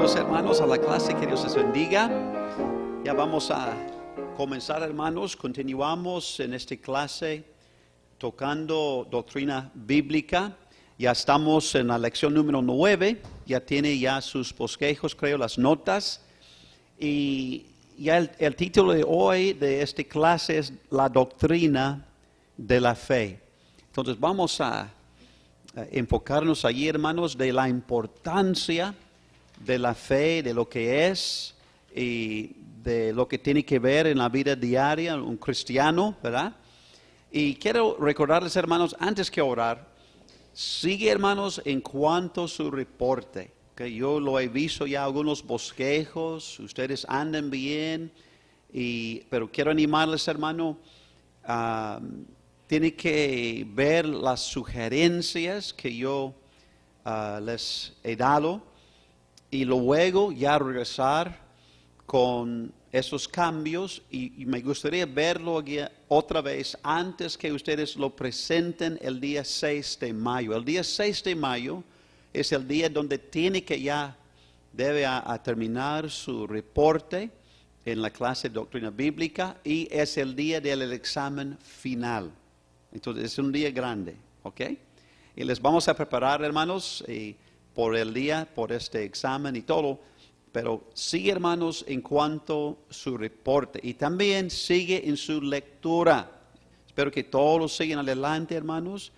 Bienvenidos hermanos a la clase, que Dios les bendiga. Ya vamos a comenzar hermanos, continuamos en esta clase tocando doctrina bíblica. Ya estamos en la lección número 9, ya tiene ya sus bosquejos, creo, las notas. Y ya el título de hoy de esta clase es la doctrina de la fe. Entonces vamos a enfocarnos allí hermanos de la importancia de la fe, de lo que es y de lo que tiene que ver en la vida diaria un cristiano, ¿verdad? Y quiero recordarles hermanos, antes que orar, sigue hermanos en cuanto a su reporte, que yo lo he visto ya algunos bosquejos, ustedes andan bien, pero quiero animarles hermano, tiene que ver las sugerencias que yo les he dado y luego ya regresar con esos cambios y me gustaría verlo aquí otra vez antes que ustedes lo presenten el día 6 de mayo. El día 6 de mayo es el día donde debe terminar su reporte en la clase de doctrina bíblica y es el día del examen final. Entonces es un día grande, ¿ok? Y les vamos a preparar, hermanos, por el día, por este examen y todo. Pero sigue, hermanos, en cuanto a su reporte. Y también sigue en su lectura. Espero que todos sigan adelante, hermanos,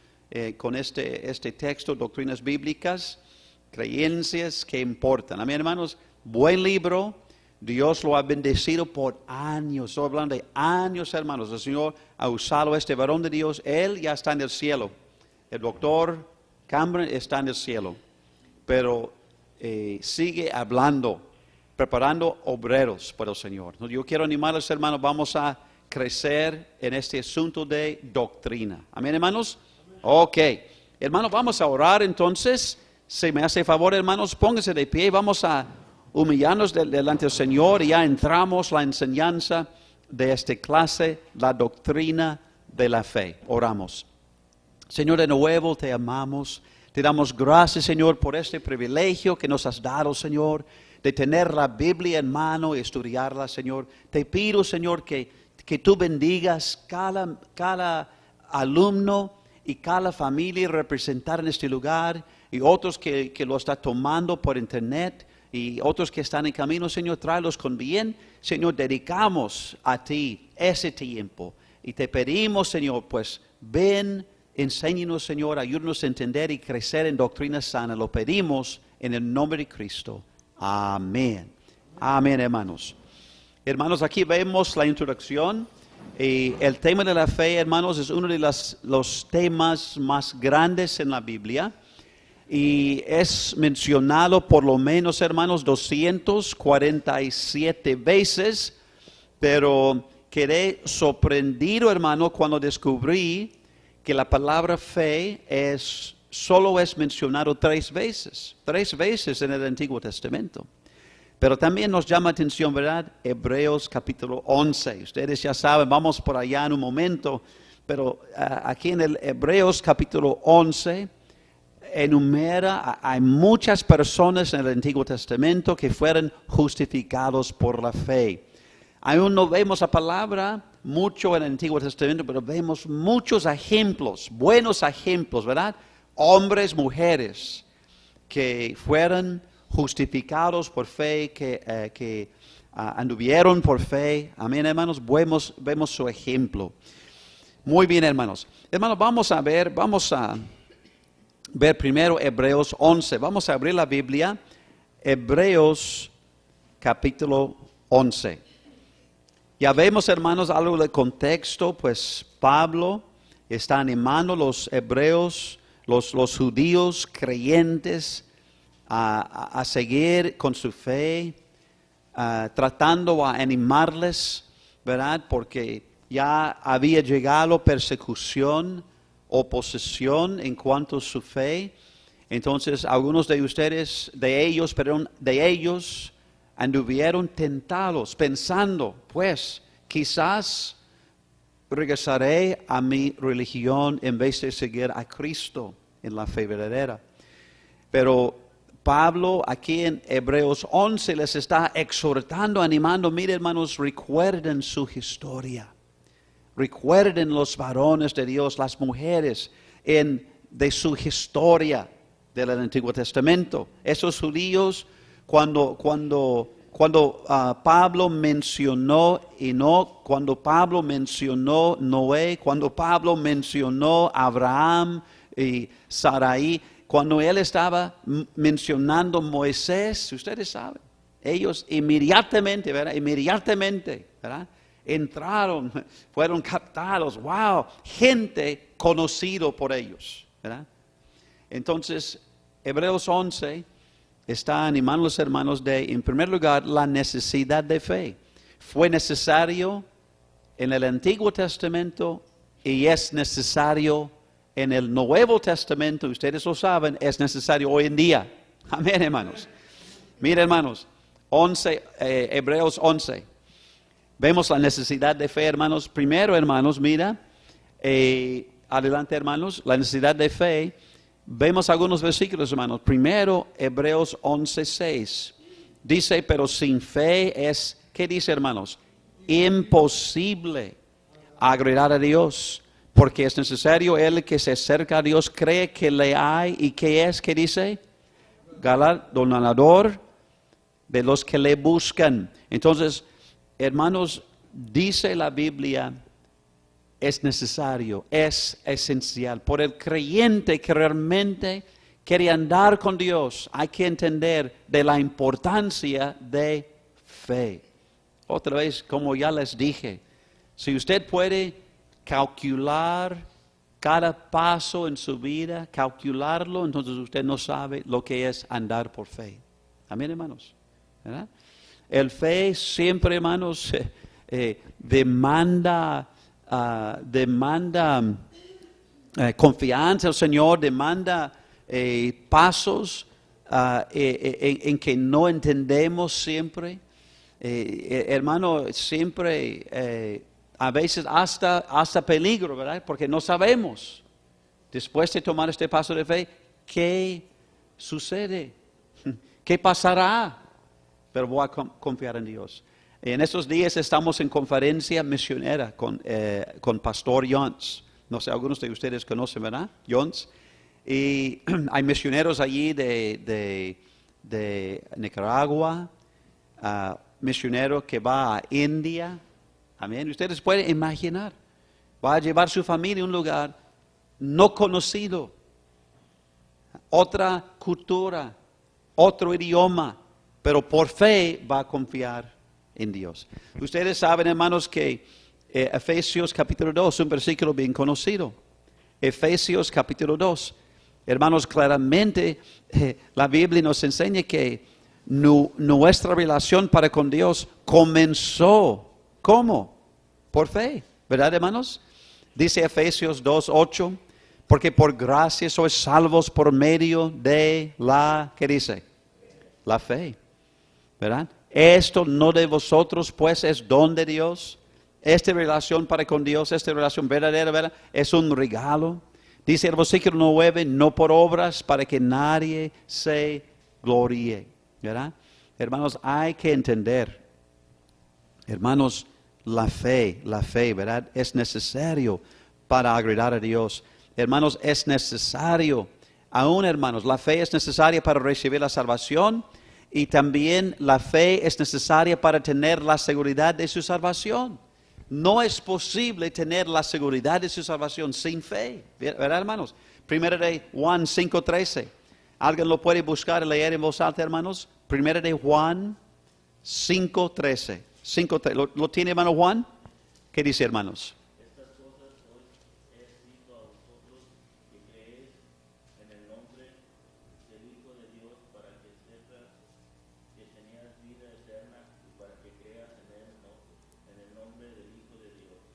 con este texto, doctrinas bíblicas, creencias que importan. Amén, hermanos. Buen libro. Dios lo ha bendecido por años. Estoy hablando de años, hermanos. El Señor ha usado a este varón de Dios. Él ya está en el cielo. El doctor Cameron está en el cielo. Pero sigue hablando, preparando obreros para el Señor. Yo quiero animarles, hermanos, vamos a crecer en este asunto de doctrina. Amén, hermanos. Ok. Hermanos, vamos a orar entonces. Si me hace favor, hermanos, pónganse de pie. Vamos a humillarnos delante del Señor y ya entramos la enseñanza de esta clase, la doctrina de la fe. Oramos. Señor, de nuevo te amamos. Te damos gracias, Señor, por este privilegio que nos has dado, Señor, de tener la Biblia en mano y estudiarla, Señor. Te pido, Señor, que tú bendigas cada alumno y cada familia representada en este lugar y otros que lo están tomando por internet y otros que están en camino, Señor, tráelos con bien. Señor, dedicamos a ti ese tiempo y te pedimos, Señor, pues ven. Enséñanos, Señor, ayúdanos a entender y crecer en doctrina sana. Lo pedimos en el nombre de Cristo. Amén. Amén, hermanos. Hermanos, aquí vemos la introducción. El tema de la fe, hermanos, es uno de los temas más grandes en la Biblia. Y es mencionado por lo menos, hermanos, 247 veces. Pero quedé sorprendido, hermano, cuando descubrí que la palabra fe solo es mencionado 3 veces en el Antiguo Testamento. Pero también nos llama atención, ¿verdad? Hebreos capítulo 11. Ustedes ya saben, vamos por allá en un momento, pero aquí en el Hebreos capítulo 11 enumera, hay muchas personas en el Antiguo Testamento que fueron justificados por la fe. Aún no vemos la palabra mucho en el Antiguo Testamento, pero vemos muchos ejemplos, buenos ejemplos, ¿verdad? Hombres, mujeres, que fueron justificados por fe, que anduvieron por fe. Amén, hermanos, vemos su ejemplo. Muy bien, hermanos. Hermanos, vamos a ver primero Hebreos 11. Vamos a abrir la Biblia, Hebreos capítulo 11. Ya vemos, hermanos, algo del contexto, pues Pablo está animando a los hebreos, los judíos creyentes a seguir con su fe, tratando a animarles, ¿verdad? Porque ya había llegado persecución, oposición en cuanto a su fe. Entonces, algunos de ellos anduvieron tentados, pensando, pues, quizás regresaré a mi religión en vez de seguir a Cristo en la fe verdadera. Pero Pablo aquí en Hebreos 11 les está exhortando, animando. Mire, hermanos, recuerden su historia. Recuerden los varones de Dios, las mujeres de su historia del Antiguo Testamento. Esos judíos, cuando Pablo mencionó Enoc, cuando Pablo mencionó Noé, cuando Pablo mencionó Abraham y Sarai, cuando él estaba mencionando Moisés, ustedes saben, ellos inmediatamente, ¿verdad? Entraron, fueron captados, wow, gente conocido por ellos, ¿verdad? Entonces, Hebreos 11 está animando a los hermanos en primer lugar, la necesidad de fe. Fue necesario en el Antiguo Testamento y es necesario en el Nuevo Testamento. Ustedes lo saben, es necesario hoy en día. Amén, hermanos. Miren, hermanos, Hebreos 11. Vemos la necesidad de fe, hermanos. Primero, hermanos, mira, adelante, hermanos, la necesidad de fe. Vemos algunos versículos, hermanos. Primero, Hebreos 11:6. Dice, pero sin fe es, ¿qué dice, hermanos? Imposible agradar a Dios, porque es necesario el que se acerca a Dios, cree que le hay, y que es, ¿qué dice? Galardonador de los que le buscan. Entonces, hermanos, dice la Biblia, es necesario, es esencial. Por el creyente que realmente quiere andar con Dios, hay que entender de la importancia de fe. Otra vez, como ya les dije, si usted puede calcular cada paso en su vida, calcularlo, entonces usted no sabe lo que es andar por fe. Amén, hermanos. ¿Verdad? El fe siempre, hermanos, demanda confianza al Señor, demanda pasos en que no entendemos siempre. Hermano, siempre, a veces hasta peligro, ¿verdad? Porque no sabemos, después de tomar este paso de fe, ¿qué sucede? ¿Qué pasará? Pero voy a confiar en Dios. En estos días estamos en conferencia misionera con Pastor Jones. No sé, algunos de ustedes conocen, ¿verdad? Jones. Y hay misioneros allí de Nicaragua, misionero que va a India. Amén. Ustedes pueden imaginar. Va a llevar su familia a un lugar no conocido. Otra cultura, otro idioma. Pero por fe va a confiar en Dios. Ustedes saben, hermanos, que Efesios capítulo 2, un versículo bien conocido. Efesios capítulo 2. Hermanos, claramente la Biblia nos enseña que nuestra relación para con Dios comenzó. ¿Cómo? Por fe. ¿Verdad, hermanos? Dice Efesios 2:8, porque por gracia sois salvos por medio de ¿qué dice? La fe. ¿Verdad? Esto no de vosotros, pues es don de Dios. Esta relación para con Dios, esta relación verdadera, ¿verdad? Es un regalo. Dice el versículo 9, no por obras para que nadie se gloríe. ¿Verdad? Hermanos, hay que entender, hermanos, la fe, ¿verdad? Es necesario para agradar a Dios. Hermanos, es necesario, aún hermanos, la fe es necesaria para recibir la salvación. Y también la fe es necesaria para tener la seguridad de su salvación. No es posible tener la seguridad de su salvación sin fe. ¿Verdad, hermanos? Primera de Juan 5:13. ¿Alguien lo puede buscar y leer en voz alta, hermanos? Primera de Juan 5:13. ¿Lo tiene, hermano Juan? ¿Qué dice, hermanos?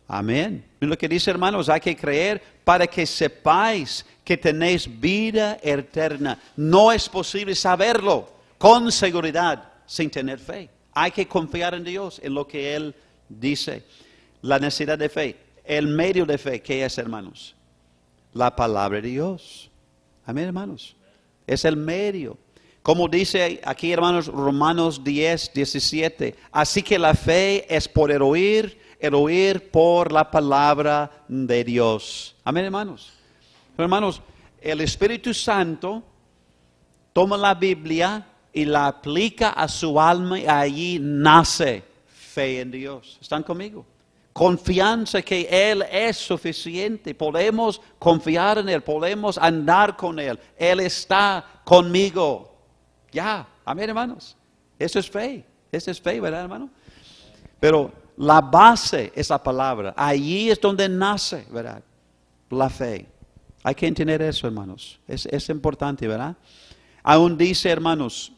Amén. Lo que dice, hermanos, hay que creer para que sepáis que tenéis vida eterna. No es posible saberlo con seguridad sin tener fe. Hay que confiar en Dios, en lo que Él dice. La necesidad de fe, el medio de fe, ¿qué es, hermanos? La palabra de Dios. Amén, hermanos. Es el medio. Como dice aquí, hermanos, Romanos 10:17. Así que la fe es por el oír por la palabra de Dios. Amén, hermanos. Hermanos, el Espíritu Santo toma la Biblia y la aplica a su alma y allí nace fe en Dios. ¿Están conmigo? Confianza que Él es suficiente. Podemos confiar en Él, podemos andar con Él. Él está conmigo. Ya, amén, hermanos. Eso es fe, ¿verdad, hermano? Pero la base es la palabra. Allí es donde nace, ¿verdad? La fe. Hay que entender eso, hermanos. Es importante, ¿verdad? Aún dice, hermanos,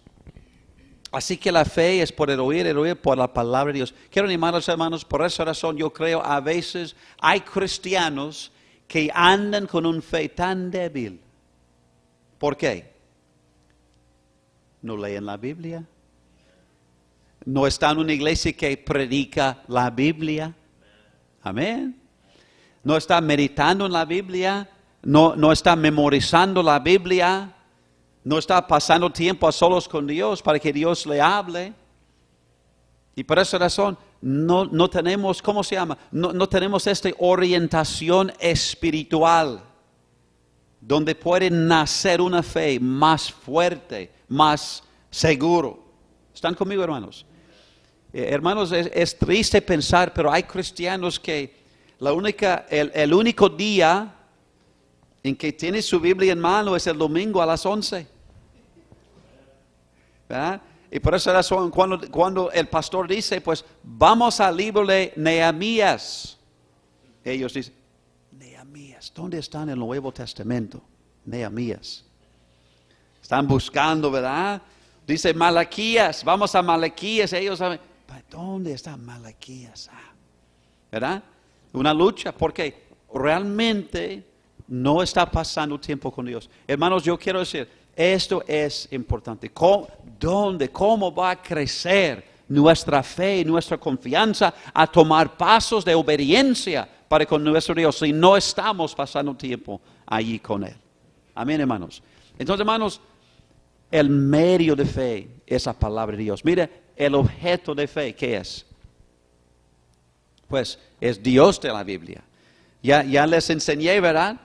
así que la fe es por el oír por la palabra de Dios. Quiero animar a los hermanos, por esa razón yo creo a veces hay cristianos que andan con una fe tan débil. ¿Por qué? No leen la Biblia. No están en una iglesia que predica la Biblia. Amén. No están meditando en la Biblia. No están memorizando la Biblia. No está pasando tiempo a solos con Dios para que Dios le hable. Y por esa razón no tenemos, ¿cómo se llama? No tenemos esta orientación espiritual donde puede nacer una fe más fuerte, más seguro. ¿Están conmigo, hermanos? Hermanos, es triste pensar, pero hay cristianos que el único día en que tiene su Biblia en mano es el domingo a las 11. ¿Verdad? Y por esa razón, cuando el pastor dice, pues vamos al libro de Nehemías, ellos dicen, Nehemías, ¿dónde está en el Nuevo Testamento? Nehemías. Están buscando, ¿verdad? Dice Malaquías, vamos a Malaquías, ellos saben, ¿dónde está Malaquías? ¿Verdad? Una lucha, porque realmente no está pasando tiempo con Dios. Hermanos, yo quiero decir, esto es importante. ¿Cómo va a crecer nuestra fe, nuestra confianza a tomar pasos de obediencia para con nuestro Dios si no estamos pasando tiempo allí con Él? Amén, hermanos. Entonces, hermanos, el medio de fe es la palabra de Dios. Mire, el objeto de fe, ¿qué es? Pues es Dios de la Biblia. Ya les enseñé, ¿verdad?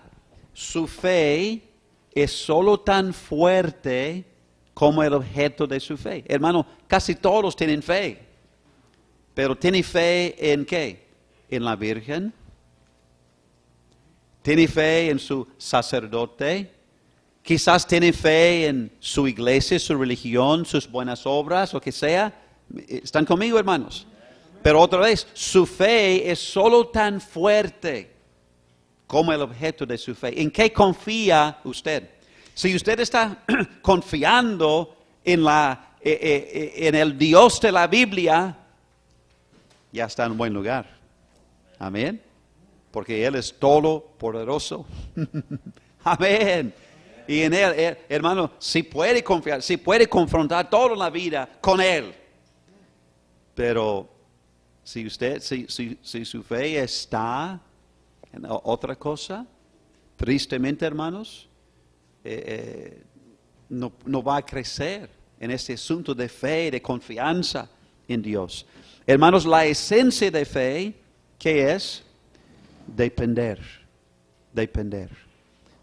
Su fe es solo tan fuerte como el objeto de su fe. Hermano, casi todos tienen fe. Pero ¿tiene fe en qué? En la Virgen. ¿Tiene fe en su sacerdote? Quizás tiene fe en su iglesia, su religión, sus buenas obras, lo que sea. ¿Están conmigo, hermanos? Pero otra vez, su fe es solo tan fuerte como el objeto de su fe. ¿En qué confía usted? Si usted está confiando en el Dios de la Biblia, ya está en un buen lugar. Amén. Porque Él es todopoderoso. Amén. Y en Él, hermano, si puede confiar, si puede confrontar toda la vida con Él. Pero si su fe está en otra cosa, tristemente, hermanos, no va a crecer en este asunto de fe, de confianza en Dios. Hermanos, la esencia de fe, ¿qué es? Depender.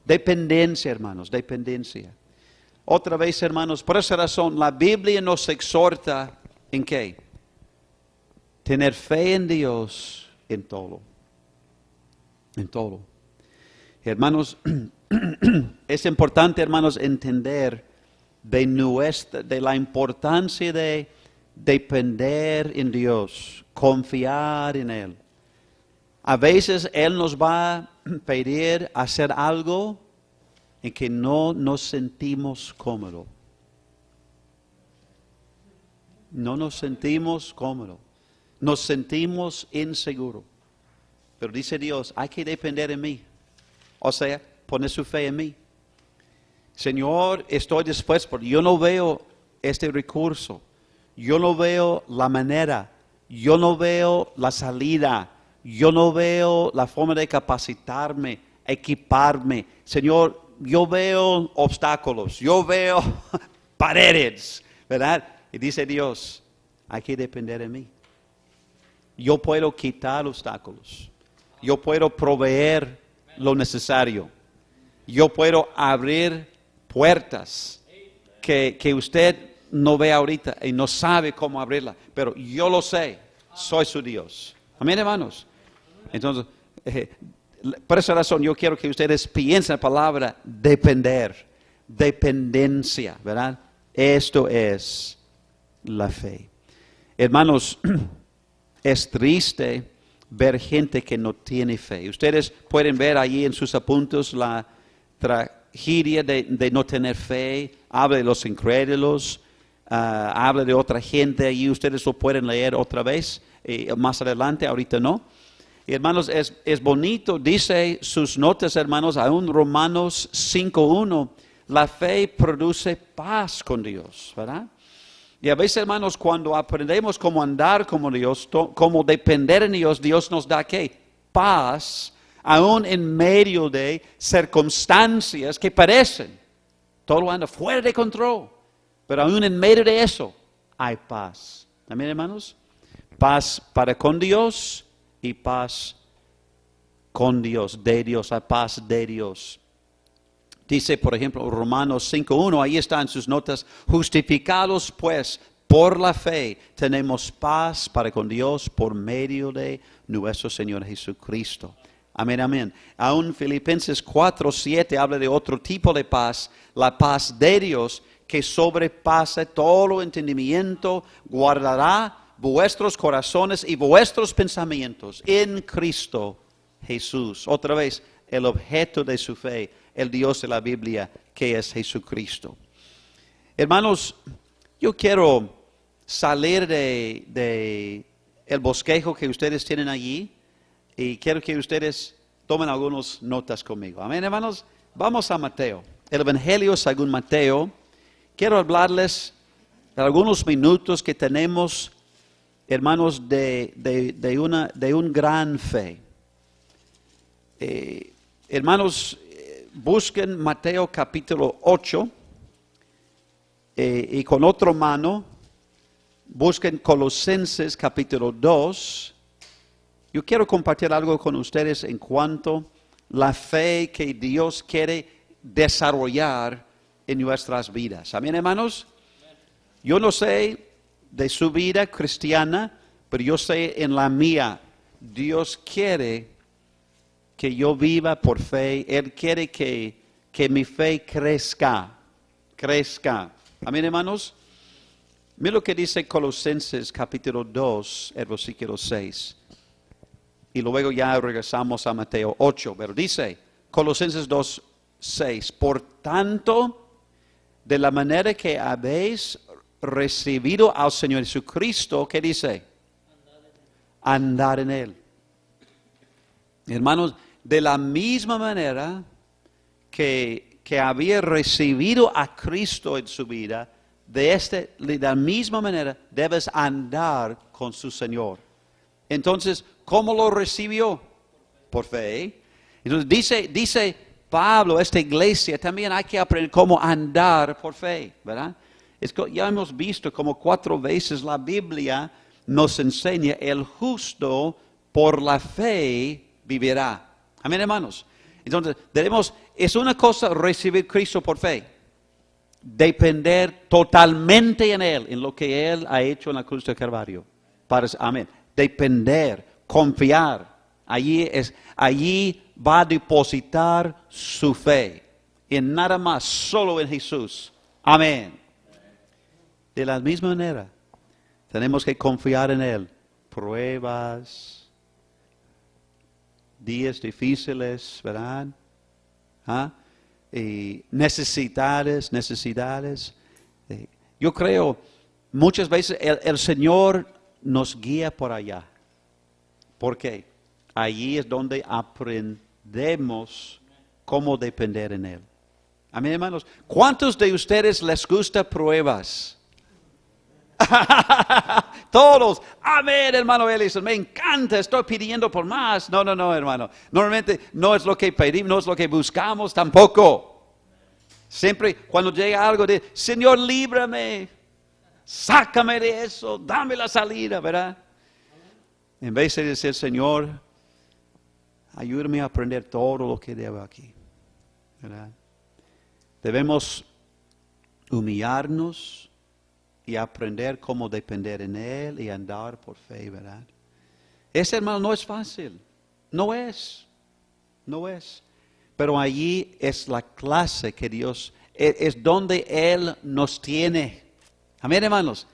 Dependencia, hermanos, dependencia. Otra vez, hermanos, por esa razón, la Biblia nos exhorta ¿en qué? Tener fe en Dios en todo. En todo. Hermanos, es importante, hermanos, entender de la importancia de depender en Dios, confiar en Él. A veces Él nos va a pedir hacer algo en que no nos sentimos cómodos. No nos sentimos cómodos. Nos sentimos inseguros. Pero dice Dios, hay que depender de mí. O sea, poner su fe en mí. Señor, estoy dispuesto, porque yo no veo este recurso. Yo no veo la manera. Yo no veo la salida. Yo no veo la forma de capacitarme, equiparme. Señor, yo veo obstáculos. Yo veo paredes, ¿verdad? Y dice Dios, hay que depender de mí. Yo puedo quitar obstáculos. Yo puedo proveer lo necesario. Yo puedo abrir puertas que usted no ve ahorita y no sabe cómo abrirla. Pero yo lo sé. Soy su Dios. Amén, hermanos. Entonces, por esa razón yo quiero que ustedes piensen la palabra depender. Dependencia, ¿verdad? Esto es la fe. Hermanos, es triste ver gente que no tiene fe. Ustedes pueden ver allí en sus apuntes la tragedia de no tener fe. Habla de los incrédulos, habla de otra gente allí. Ustedes lo pueden leer otra vez, más adelante, ahorita no. Y hermanos, es bonito, dice sus notas, hermanos, aún Romanos 5:1, la fe produce paz con Dios, ¿verdad? Y a veces, hermanos, cuando aprendemos cómo andar como Dios, cómo depender en Dios, Dios nos da ¿qué? Paz, aún en medio de circunstancias que parecen. Todo anda fuera de control. Pero aún en medio de eso, hay paz. ¿Amén, hermanos? Paz para con Dios y paz con Dios, de Dios, hay paz de Dios. Dice, por ejemplo, Romanos 5:1, ahí están sus notas, justificados pues por la fe, tenemos paz para con Dios por medio de nuestro Señor Jesucristo. Amén, amén. Aún Filipenses 4:7 habla de otro tipo de paz, la paz de Dios que sobrepasa todo entendimiento, guardará vuestros corazones y vuestros pensamientos en Cristo Jesús. Otra vez, el objeto de su fe, el Dios de la Biblia, que es Jesucristo. Hermanos, yo quiero salir de el bosquejo que ustedes tienen allí y quiero que ustedes tomen algunas notas conmigo. Amén, hermanos. Vamos a Mateo, el Evangelio según Mateo. Quiero hablarles de algunos minutos que tenemos, hermanos, de un gran fe. Hermanos, busquen Mateo capítulo 8 y con otra mano busquen Colosenses capítulo 2. Yo quiero compartir algo con ustedes en cuanto a la fe que Dios quiere desarrollar en nuestras vidas. Amén, hermanos. Yo no sé de su vida cristiana, pero yo sé en la mía. Dios quiere que yo viva por fe. Él quiere que mi fe crezca. Amén, hermanos. Mira lo que dice Colosenses capítulo 2, el versículo 6. Y luego ya regresamos a Mateo 8. Pero dice Colosenses 2, 6. Por tanto, de la manera que habéis recibido al Señor Jesucristo, ¿qué dice? Andar en Él. Hermanos, de la misma manera que había recibido a Cristo en su vida, de la misma manera debes andar con su Señor. Entonces, ¿cómo lo recibió? Por fe. Entonces dice Pablo, esta iglesia, también hay que aprender cómo andar por fe, ¿verdad? Ya hemos visto como 4 veces la Biblia nos enseña el justo por la fe vivirá. Amén, hermanos. Entonces, es una cosa recibir Cristo por fe. Depender totalmente en Él, en lo que Él ha hecho en la cruz del Calvario. Amén. Depender, confiar. Allí va a depositar su fe. En nada más, solo en Jesús. Amén. De la misma manera, tenemos que confiar en Él. Pruebas, días difíciles, ¿verdad? Y necesidades. Yo creo, muchas veces el Señor nos guía por allá. ¿Por qué? Allí es donde aprendemos cómo depender en Él. Amén, hermanos. ¿Cuántos de ustedes les gusta pruebas? Todos, amén, hermano Elison, me encanta, estoy pidiendo por más. No, hermano, normalmente no es lo que pedimos, no es lo que buscamos tampoco. Siempre cuando llega algo de, Señor, líbrame, sácame de eso, dame la salida, ¿verdad? En vez de decir, Señor, ayúdame a aprender todo lo que debo aquí, ¿verdad? Debemos humillarnos y aprender cómo depender en Él y andar por fe, ¿verdad? Ese, hermano, no es fácil. No es. Pero allí es la clase que Dios, es donde Él nos tiene. Amén, hermanos.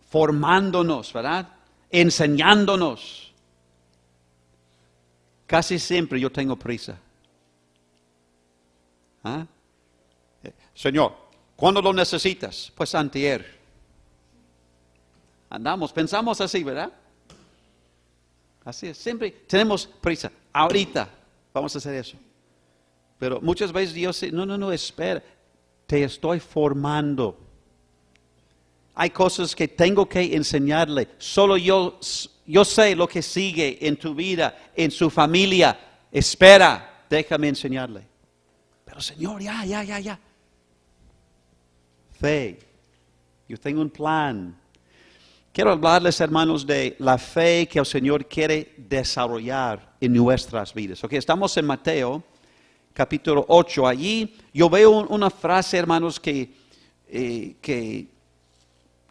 Formándonos, ¿verdad? Enseñándonos. Casi siempre yo tengo prisa. ¿Ah? Señor, ¿cuándo lo necesitas? Pues antier. Pensamos así, ¿verdad? Así es, siempre tenemos prisa. Ahorita vamos a hacer eso. Pero muchas veces Dios dice, no, espera. Te estoy formando. Hay cosas que tengo que enseñarle. Solo yo sé lo que sigue en tu vida, en su familia. Espera, déjame enseñarle. Pero Señor, ya. Fe. Yo tengo un plan. Quiero hablarles, hermanos, de la fe que el Señor quiere desarrollar en nuestras vidas. Okay, estamos en Mateo, capítulo 8. Allí yo veo una frase, hermanos, que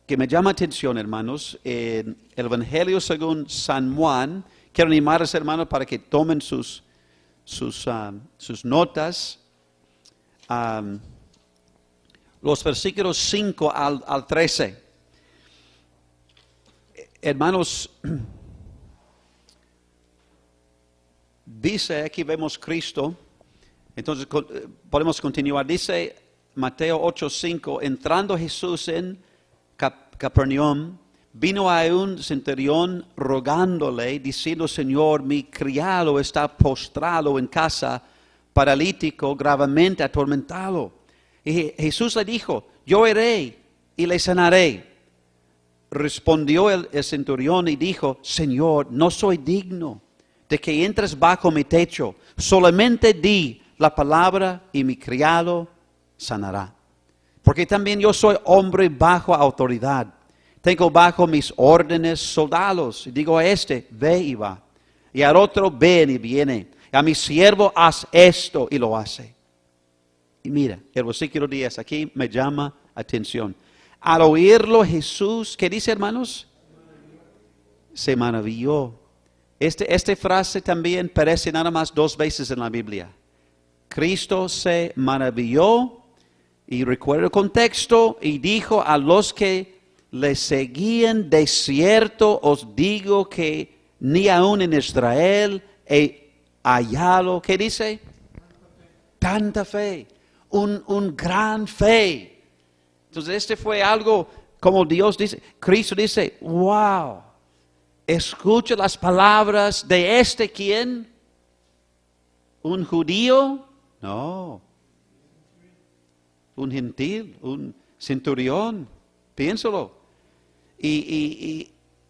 me llama atención, hermanos. En el Evangelio según San Juan. Quiero animarles, hermanos, para que tomen sus notas. Los versículos 5 al 13. Hermanos, dice, aquí vemos Cristo, entonces podemos continuar. Dice Mateo 8:5, entrando Jesús en Capernaum, vino a un centurión rogándole, diciendo, Señor, mi criado está postrado en casa, paralítico, gravemente atormentado. Y Jesús le dijo, yo iré y le sanaré. Respondió el centurión y dijo, Señor, no soy digno de que entres bajo mi techo, solamente di la palabra y mi criado sanará. Porque también yo soy hombre bajo autoridad, tengo bajo mis órdenes soldados, y digo a este, ve y va, y al otro, ven y viene, y a mi siervo, haz esto, y lo hace. Y mira, el versículo 10 aquí me llama atención. Al oírlo Jesús, ¿qué dice, hermanos? Se maravilló. Esta frase también aparece nada más 2 veces en la Biblia. Cristo se maravilló y recuerda el contexto y dijo a los que le seguían, de cierto os digo que ni aun en Israel he hallado, ¿qué dice? Tanta fe, un gran fe. Entonces este fue algo como Dios dice, Cristo dice, wow, escucha las palabras de ¿quién? ¿Un judío? No. Un gentil, un centurión, piénsalo. Y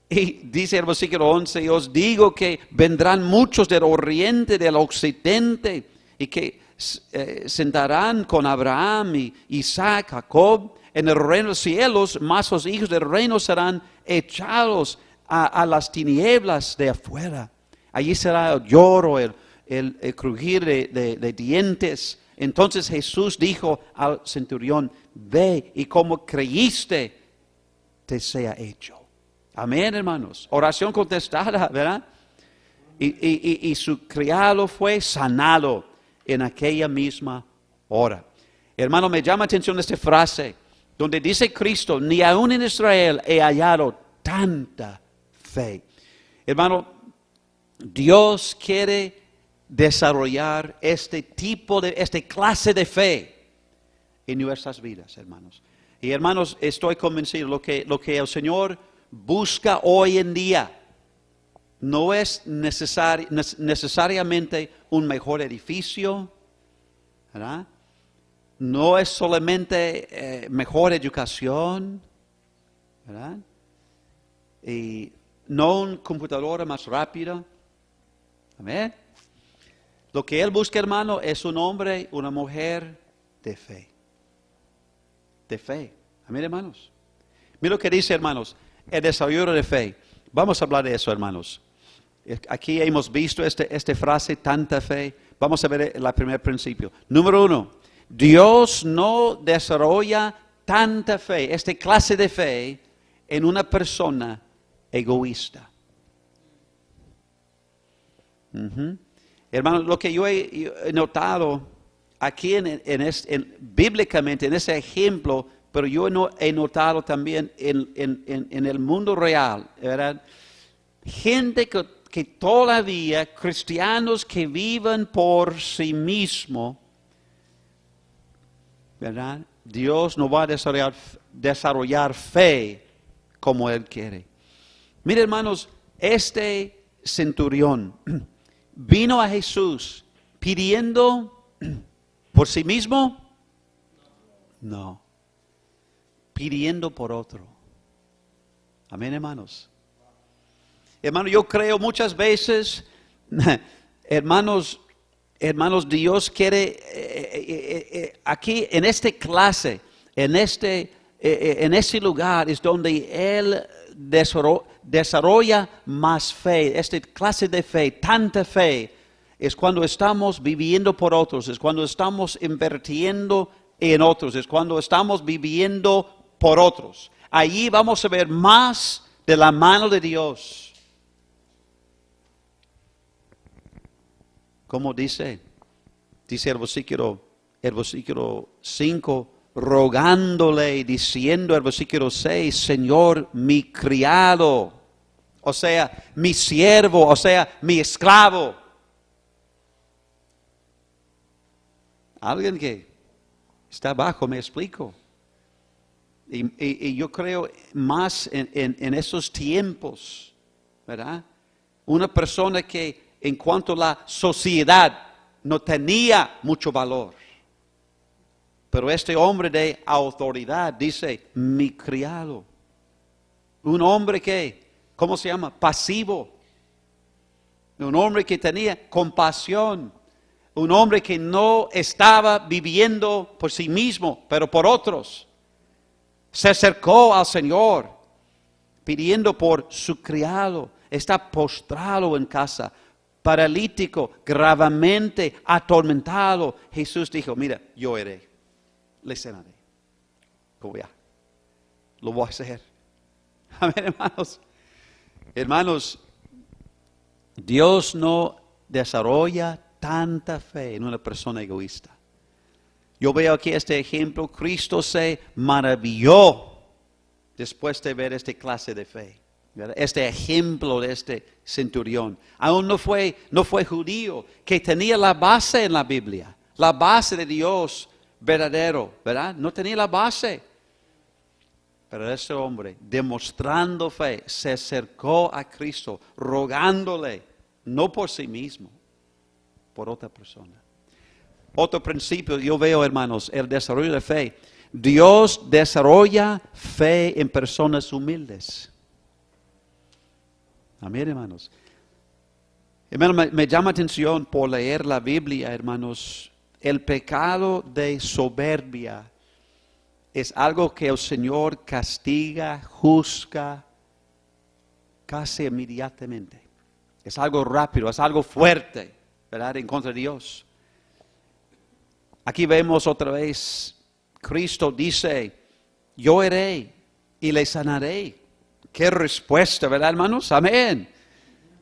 dice el versículo 11, os digo que vendrán muchos del oriente, del occidente, y que sentarán con Abraham, y Isaac, Jacob, en el reino de los cielos, mas los hijos del reino serán echados a las tinieblas de afuera. Allí será el lloro, el crujir de dientes. Entonces Jesús dijo al centurión, ve y como creíste, te sea hecho. Amén, hermanos. Oración contestada, ¿verdad? Y su criado fue sanado en aquella misma hora. Hermano, me llama atención esta frase, donde dice Cristo, ni aun en Israel he hallado tanta fe. Hermano, Dios quiere desarrollar esta clase de fe en nuestras vidas, hermanos. Y hermanos, estoy convencido, lo que el Señor busca hoy en día no es necesariamente un mejor edificio, ¿verdad? No es solamente mejor educación, ¿verdad? Y no una computadora más rápida. Amén. Lo que Él busca, hermano, es un hombre, una mujer de fe. De fe. Amén, hermanos. Mira lo que dice, hermanos, el desarrollo de fe. Vamos a hablar de eso, hermanos. Aquí hemos visto esta frase, tanta fe. Vamos a ver el primer principio. Número 1, Dios no desarrolla tanta fe, esta clase de fe, en una persona egoísta. Hermanos, lo que yo he notado aquí bíblicamente, en ese ejemplo, pero yo no he notado también en el mundo real, ¿verdad? Gente que todavía, cristianos que viven por sí mismos, ¿verdad? Dios no va a desarrollar fe como Él quiere. Mire, hermanos, este centurión vino a Jesús pidiendo por sí mismo, no, pidiendo por otro. Amén, hermanos. Hermano, yo creo muchas veces, hermanos, Dios quiere, aquí en esta clase, en ese lugar es donde Él desarrolla más fe, esta clase de fe, tanta fe, es cuando estamos viviendo por otros, es cuando estamos invirtiendo en otros, es cuando estamos viviendo por otros. Allí vamos a ver más de la mano de Dios. ¿Cómo dice? Dice el versículo 5, rogándole, diciendo el versículo 6, Señor, mi criado, o sea, mi siervo, o sea, mi esclavo. Alguien que está abajo, me explico. Y yo creo más en esos tiempos, ¿verdad? Una persona que en cuanto a la sociedad no tenía mucho valor. Pero este hombre de autoridad dice, mi criado. Un hombre que, ¿cómo se llama? Pasivo. Un hombre que tenía compasión. Un hombre que no estaba viviendo por sí mismo, pero por otros. Se acercó al Señor pidiendo por su criado. Está postrado en casa, paralítico, gravemente atormentado. Jesús dijo, mira, yo iré, le sanaré. Como ya, lo voy a hacer. Amén, hermanos. Hermanos, Dios no desarrolla tanta fe en una persona egoísta. Yo veo aquí este ejemplo, Cristo se maravilló después de ver esta clase de fe. ¿Verdad? Este ejemplo de este centurión. Aún no fue judío, que tenía la base en la Biblia, la base de Dios verdadero, ¿verdad? No tenía la base. Pero ese hombre, demostrando fe, se acercó a Cristo, rogándole, no por sí mismo, por otra persona. Otro principio, yo veo, hermanos, el desarrollo de fe. Dios desarrolla fe en personas humildes. Amén, hermanos. Hermano, me llama atención por leer la Biblia, hermanos. El pecado de soberbia es algo que el Señor castiga, juzga casi inmediatamente. Es algo rápido, es algo fuerte, ¿verdad? En contra de Dios. Aquí vemos otra vez, Cristo dice, yo iré y le sanaré. Qué respuesta, ¿verdad, hermanos? Amén.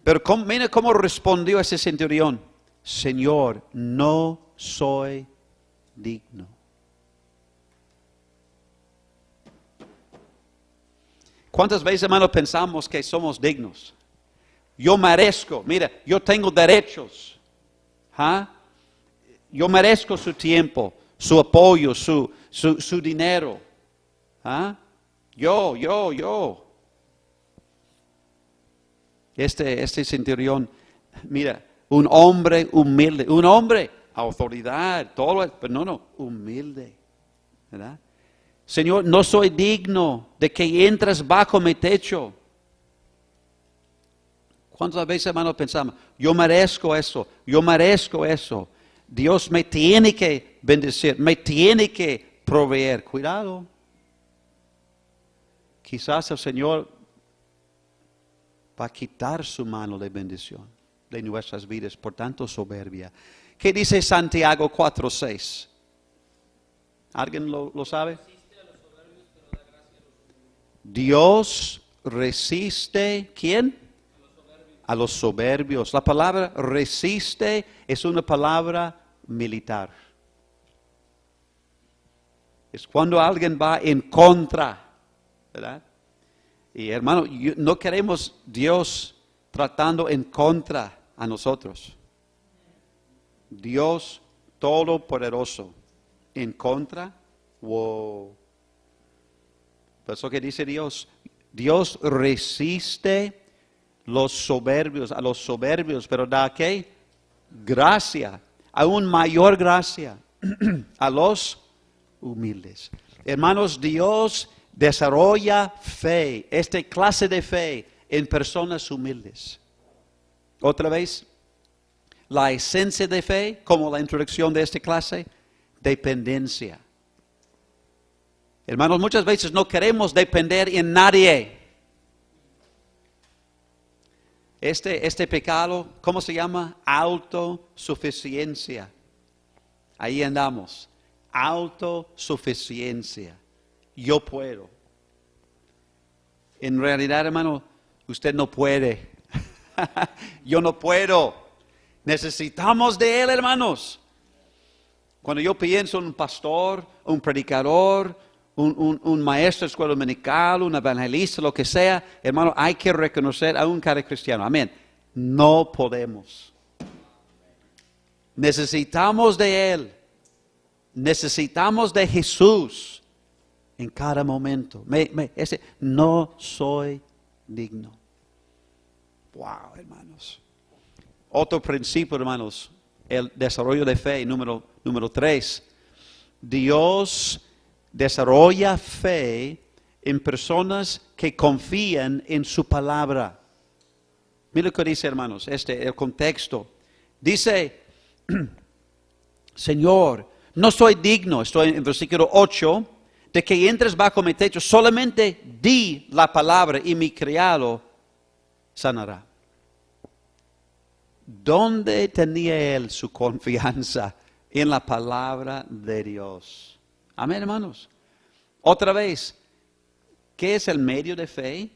Pero mira cómo respondió ese centurión. Señor, no soy digno. ¿Cuántas veces, hermanos, pensamos que somos dignos? Yo merezco, mira, yo tengo derechos. Yo merezco su tiempo, su apoyo, su dinero. Yo. Este centurión, mira, un hombre humilde, un hombre, autoridad, todo, pero no, humilde, ¿verdad? Señor, no soy digno de que entres bajo mi techo. ¿Cuántas veces, hermanos, pensamos, yo merezco eso, Dios me tiene que bendecir, me tiene que proveer. Cuidado. Quizás el Señor va a quitar su mano de bendición de nuestras vidas por tanto soberbia. ¿Qué dice Santiago 4:6? ¿Alguien lo sabe? Dios resiste, ¿quién? A los soberbios. La palabra resiste es una palabra militar. Es cuando alguien va en contra, ¿verdad? Y hermano, no queremos Dios tratando en contra a nosotros. Dios todopoderoso en contra. Wow. Por eso que dice Dios, Dios resiste a los soberbios, pero da ¿qué? Gracia, aún mayor gracia a los humildes. Hermanos, Dios desarrolla fe, esta clase de fe en personas humildes. Otra vez, la esencia de fe, como la introducción de esta clase, dependencia. Hermanos, muchas veces no queremos depender en nadie. Este pecado, ¿cómo se llama? Autosuficiencia. Ahí andamos. Autosuficiencia. Yo puedo. En realidad, hermano, usted no puede. Yo no puedo. Necesitamos de Él, hermanos. Cuando yo pienso en un pastor, un predicador, un maestro de escuela dominical, un evangelista, lo que sea, hermano, hay que reconocer a un cada cristiano. Amén. No podemos. Necesitamos de Él. Necesitamos de Jesús en cada momento. No soy digno. Wow, hermanos. Otro principio, hermanos, el desarrollo de fe, número 3. Dios desarrolla fe en personas que confían en su palabra. Mira lo que dice, hermanos, el contexto. Dice, Señor, no soy digno, estoy en versículo 8, de que entres bajo mi techo, solamente di la palabra y mi criado sanará. ¿Dónde tenía él su confianza? En la palabra de Dios. Amén, hermanos. Otra vez, ¿qué es el medio de fe?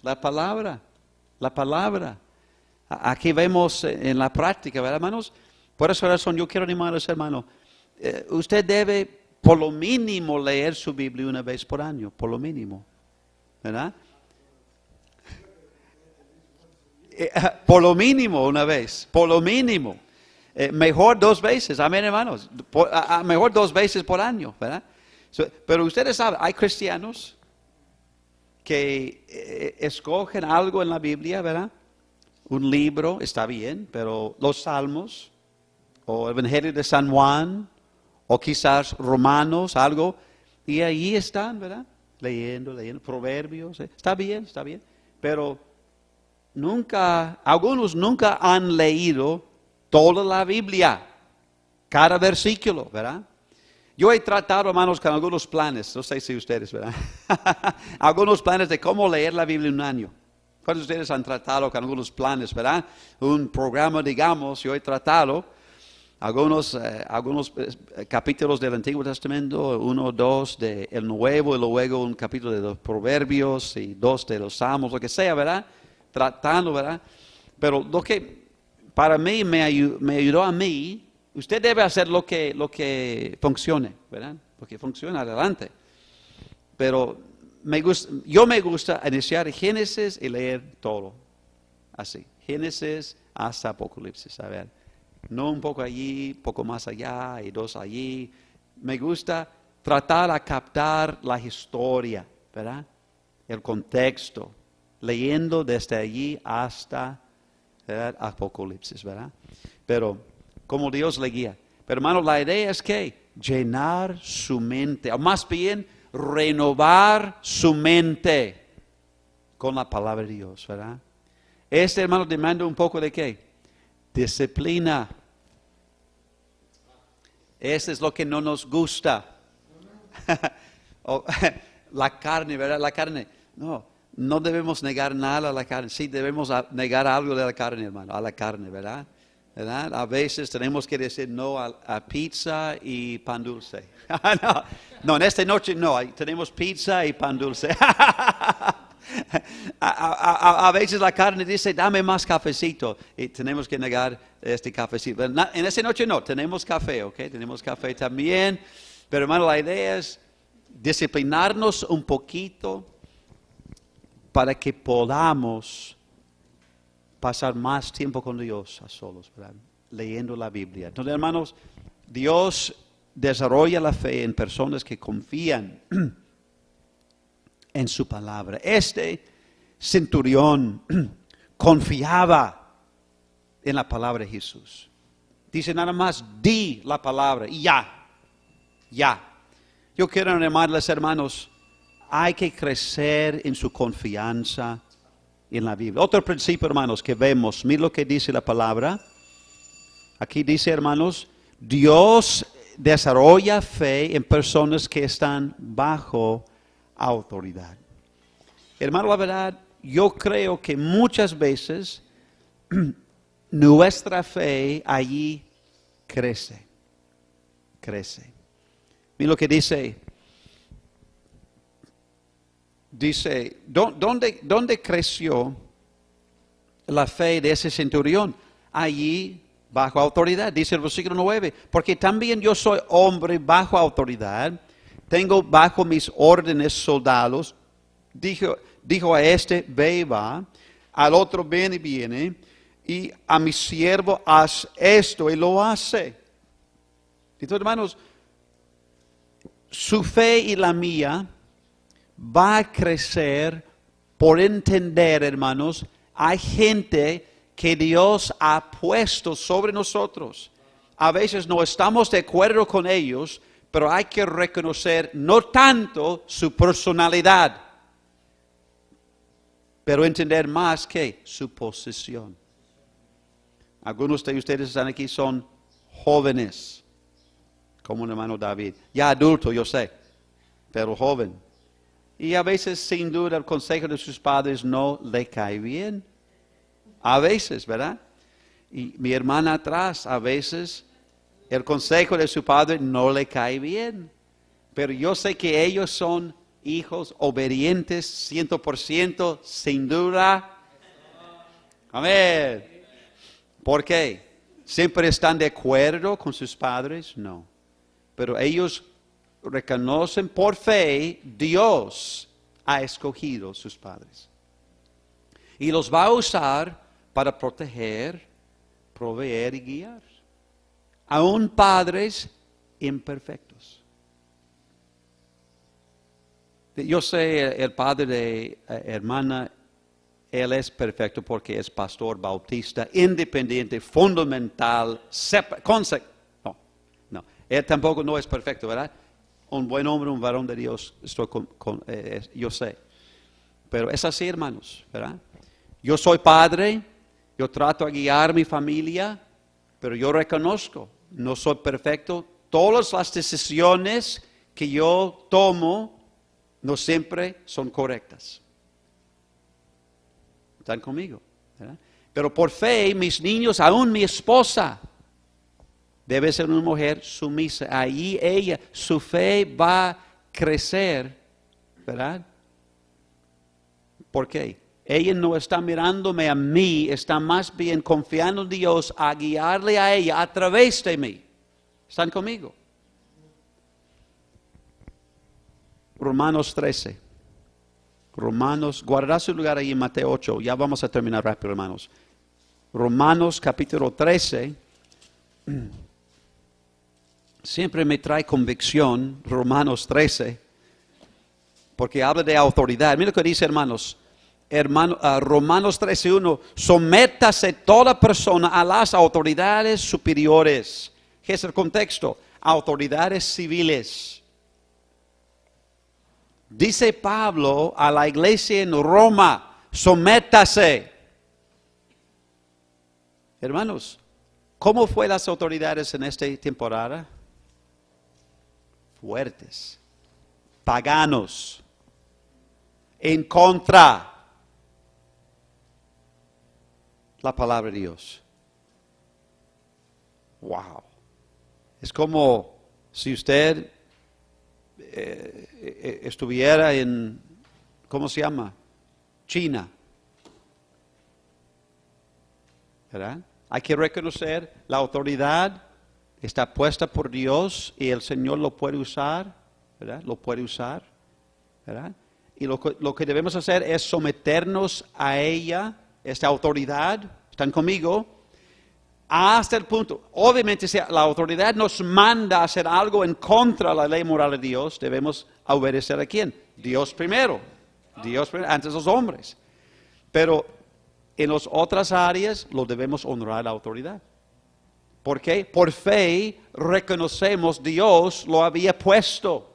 La palabra. La palabra. Aquí vemos en la práctica, ¿verdad, hermanos? Por esa razón yo quiero animarles, hermano. Usted debe, por lo mínimo, leer su Biblia una vez por año. Por lo mínimo. ¿Verdad? Por lo mínimo una vez. Por lo mínimo. Mejor 2 veces, amén, hermanos. Mejor 2 veces por año, ¿verdad? Pero ustedes saben, hay cristianos que escogen algo en la Biblia, ¿verdad? Un libro, está bien, pero los Salmos, o el Evangelio de San Juan, o quizás Romanos, algo, y ahí están, ¿verdad? Leyendo, Proverbios, está bien, pero algunos nunca han leído toda la Biblia, cada versículo, ¿verdad? Yo he tratado, hermanos, con algunos planes, no sé si ustedes, ¿verdad? Algunos planes de cómo leer la Biblia en un año. ¿Cuántos de ustedes han tratado con algunos planes, verdad? Un programa, digamos, yo he tratado algunos capítulos del Antiguo Testamento, 1 o 2 del Nuevo, y luego un capítulo de los Proverbios y 2 de los Salmos, lo que sea, ¿verdad? Tratando, ¿verdad? Pero lo que para mí me ayudó a mí, usted debe hacer lo que funcione, ¿verdad? Lo que funciona, adelante. Pero me gusta iniciar Génesis y leer todo, así. Génesis hasta Apocalipsis, a ver. No un poco allí, poco más allá y 2 allí. Me gusta tratar de captar la historia, ¿verdad? El contexto, leyendo desde allí hasta, ¿verdad? Apocalipsis, ¿verdad? Pero como Dios le guía. Pero hermano, la idea es que llenar su mente, o más bien renovar su mente con la palabra de Dios, ¿verdad? Hermano, demanda un poco de ¿qué? Disciplina. Eso es lo que no nos gusta. La carne, ¿verdad? La carne. No debemos negar nada a la carne. Sí debemos negar algo de la carne, hermano, a la carne, ¿verdad? ¿Verdad? A veces tenemos que decir no a pizza y pan dulce. No, en esta noche no, tenemos pizza y pan dulce. A veces la carne dice, dame más cafecito, y tenemos que negar este cafecito. En esta noche no, tenemos café, ¿ok? Tenemos café también, pero hermano, la idea es disciplinarnos un poquito para que podamos pasar más tiempo con Dios a solos, ¿verdad? Leyendo la Biblia. Entonces, hermanos, Dios desarrolla la fe en personas que confían en su palabra. Este centurión confiaba en la palabra de Jesús. Dice nada más, di la palabra y ya. Yo quiero animarles, hermanos, hay que crecer en su confianza en la Biblia. Otro principio, hermanos, que vemos, mira lo que dice la palabra. Aquí dice, hermanos, Dios desarrolla fe en personas que están bajo autoridad. Hermano, la verdad, yo creo que muchas veces nuestra fe allí crece. Mira lo que dice. Dice, ¿dónde creció la fe de ese centurión? Allí bajo autoridad, dice el versículo 9, porque también yo soy hombre bajo autoridad, tengo bajo mis órdenes soldados, dijo a este, ve y va, al otro ven y viene, y a mi siervo haz esto, y lo hace. Entonces, hermanos, su fe y la mía va a crecer por entender, hermanos, hay gente que Dios ha puesto sobre nosotros. A veces no estamos de acuerdo con ellos, pero hay que reconocer no tanto su personalidad, pero entender más que su posición. Algunos de ustedes están aquí son jóvenes, como el hermano David, ya adulto, yo sé, pero joven. Y a veces, sin duda, el consejo de sus padres no le cae bien. A veces, ¿verdad? Y mi hermana atrás, a veces, el consejo de su padre no le cae bien. Pero yo sé que ellos son hijos obedientes, 100%, sin duda. Amén. ¿Por qué? ¿Siempre están de acuerdo con sus padres? No. Pero ellos reconocen por fe, Dios ha escogido sus padres. Y los va a usar para proteger, proveer y guiar. Aún padres imperfectos. Yo sé, el padre de hermana, él es perfecto porque es pastor bautista, independiente, fundamental, no, él tampoco no es perfecto, ¿verdad? Un buen hombre, un varón de Dios, yo sé. Pero es así, hermanos, ¿verdad? Yo soy padre, yo trato de guiar a mi familia, pero yo reconozco, no soy perfecto. Todas las decisiones que yo tomo no siempre son correctas. ¿Están conmigo? ¿Verdad? Pero por fe, mis niños, aún mi esposa, debe ser una mujer sumisa. Ahí ella, su fe va a crecer, ¿verdad? ¿Por qué? Ella no está mirándome a mí, está más bien confiando en Dios a guiarle a ella a través de mí. ¿Están conmigo? Romanos 13. Guarda su lugar ahí en Mateo 8. Ya vamos a terminar rápido, hermanos. Romanos capítulo 13. Siempre me trae convicción, Romanos 13, porque habla de autoridad. Mira lo que dice, hermanos. Romanos 13:1, sométase toda persona a las autoridades superiores. ¿Qué es el contexto? Autoridades civiles. Dice Pablo a la iglesia en Roma, sométase. Hermanos, ¿cómo fue las autoridades en esta temporada? fuertes, paganos, en contra la palabra de Dios. Wow. Es como si usted estuviera en, ¿cómo se llama? China. ¿Verdad? Hay que reconocer la autoridad está puesta por Dios y el Señor lo puede usar, ¿verdad? Lo puede usar, ¿verdad? Y lo que debemos hacer es someternos a ella, esta autoridad, ¿están conmigo? Hasta el punto, obviamente si la autoridad nos manda a hacer algo en contra de la ley moral de Dios, debemos obedecer a quién? Dios primero, antes los hombres. Pero en las otras áreas lo debemos honrar a la autoridad. ¿Por qué? Por fe reconocemos Dios lo había puesto.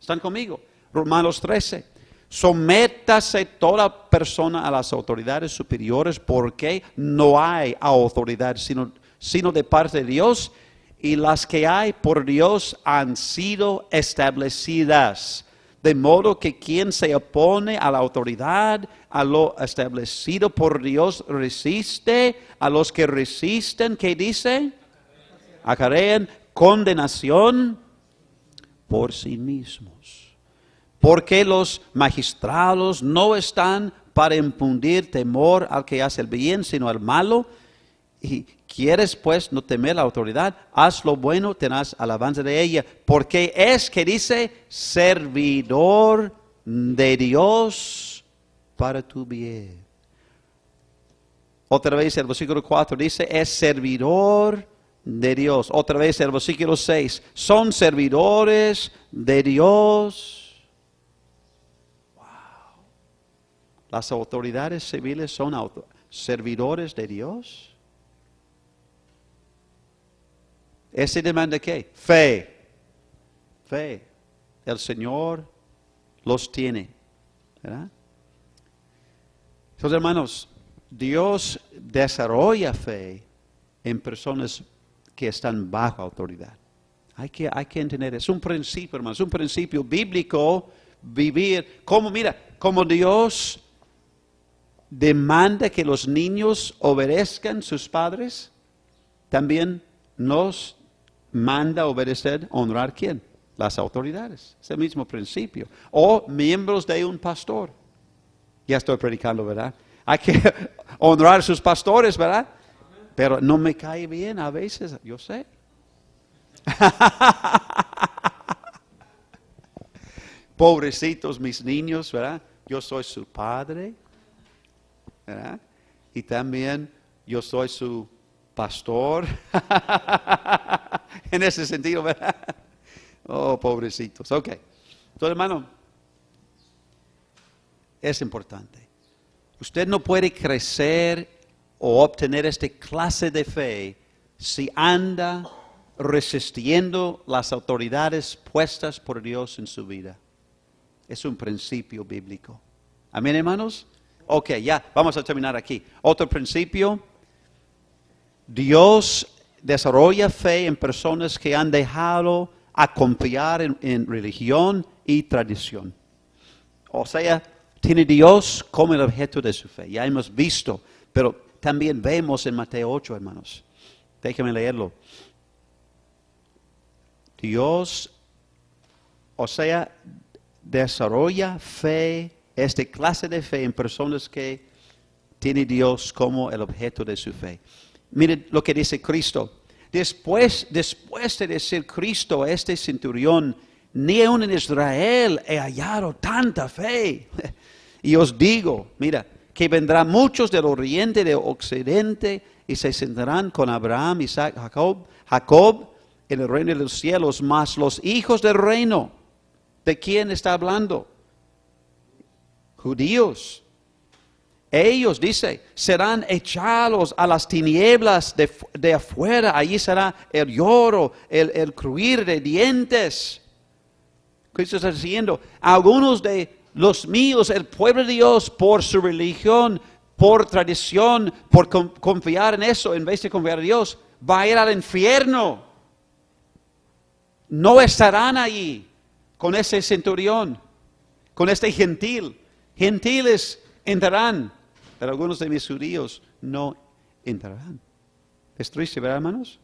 ¿Están conmigo? Romanos 13. Sométase toda persona a las autoridades superiores porque no hay autoridad sino de parte de Dios y las que hay por Dios han sido establecidas. De modo que quien se opone a la autoridad, a lo establecido por Dios, resiste. A los que resisten, ¿qué dice? Acarrean condenación por sí mismos. Porque los magistrados no están para infundir temor al que hace el bien, sino al malo. Y quieres pues no temer la autoridad, haz lo bueno, tendrás alabanza de ella, porque es que dice, servidor de Dios para tu bien. Otra vez el versículo 4 dice, es servidor de Dios. Otra vez el versículo 6, son servidores de Dios. Wow. Las autoridades civiles son servidores de Dios. ¿Ese demanda qué? Fe. Fe. El Señor los tiene. ¿Verdad? Entonces, hermanos, Dios desarrolla fe en personas que están bajo autoridad. Hay que entender, es un principio, hermanos, es un principio bíblico vivir. Como Dios demanda que los niños obedezcan a sus padres, también nos manda obedecer, honrar ¿quién? Las autoridades. Es el mismo principio. O miembros de un pastor. Ya estoy predicando, ¿verdad? Hay que honrar a sus pastores, ¿verdad? Pero no me cae bien a veces, yo sé. Pobrecitos mis niños, ¿verdad? Yo soy su padre, ¿verdad? Y también yo soy su pastor. En ese sentido, ¿verdad? Oh, pobrecitos. Ok. Entonces, hermano, es importante. Usted no puede crecer o obtener esta clase de fe si anda resistiendo las autoridades puestas por Dios en su vida. Es un principio bíblico. Amén, hermanos. Ok, ya, vamos a terminar aquí. Otro principio. Dios desarrolla fe en personas que han dejado a confiar en religión y tradición. O sea, tiene Dios como el objeto de su fe. Ya hemos visto, pero también vemos en Mateo 8, hermanos. Déjenme leerlo. Dios, o sea, desarrolla fe, esta clase de fe en personas que tiene Dios como el objeto de su fe. Miren lo que dice Cristo. Después de decir Cristo a este centurión, ni aún en Israel he hallado tanta fe. Y os digo, mira, que vendrán muchos del oriente y del occidente y se sentarán con Abraham, Isaac, Jacob en el reino de los cielos, mas los hijos del reino, ¿de quién está hablando? Judíos. Ellos, dice, serán echados a las tinieblas de afuera. Allí será el lloro, el crujir de dientes. Cristo está diciendo, algunos de los míos, el pueblo de Dios, por su religión, por tradición, por confiar en eso, en vez de confiar en Dios, va a ir al infierno. no estarán allí con ese centurión, con este gentil. Gentiles entrarán, pero algunos de mis judíos no entrarán. Es triste, ¿verdad, hermanos?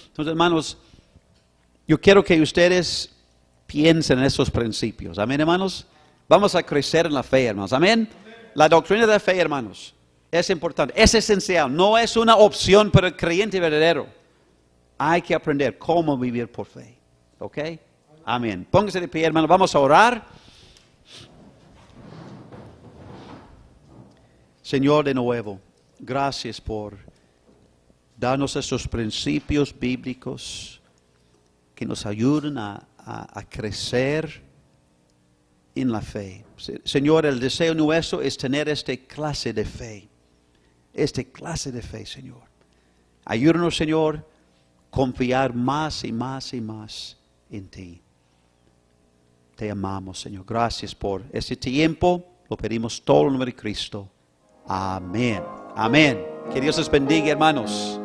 Entonces, hermanos, yo quiero que ustedes piensen en esos principios. Amén, hermanos. Vamos a crecer en la fe, hermanos. Amén. La doctrina de la fe, hermanos, es importante, es esencial. No es una opción para el creyente verdadero. Hay que aprender cómo vivir por fe. ¿Ok? Amén. Pónganse de pie, hermanos. Vamos a orar. Señor, de nuevo, gracias por darnos estos principios bíblicos que nos ayudan a crecer en la fe. Señor, el deseo nuestro es tener esta clase de fe. Esta clase de fe, Señor. Ayúdanos, Señor, confiar más y más y más en ti. Te amamos, Señor. Gracias por este tiempo. Lo pedimos todo en nombre de Cristo. Amén. Amén. Que Dios les bendiga, hermanos.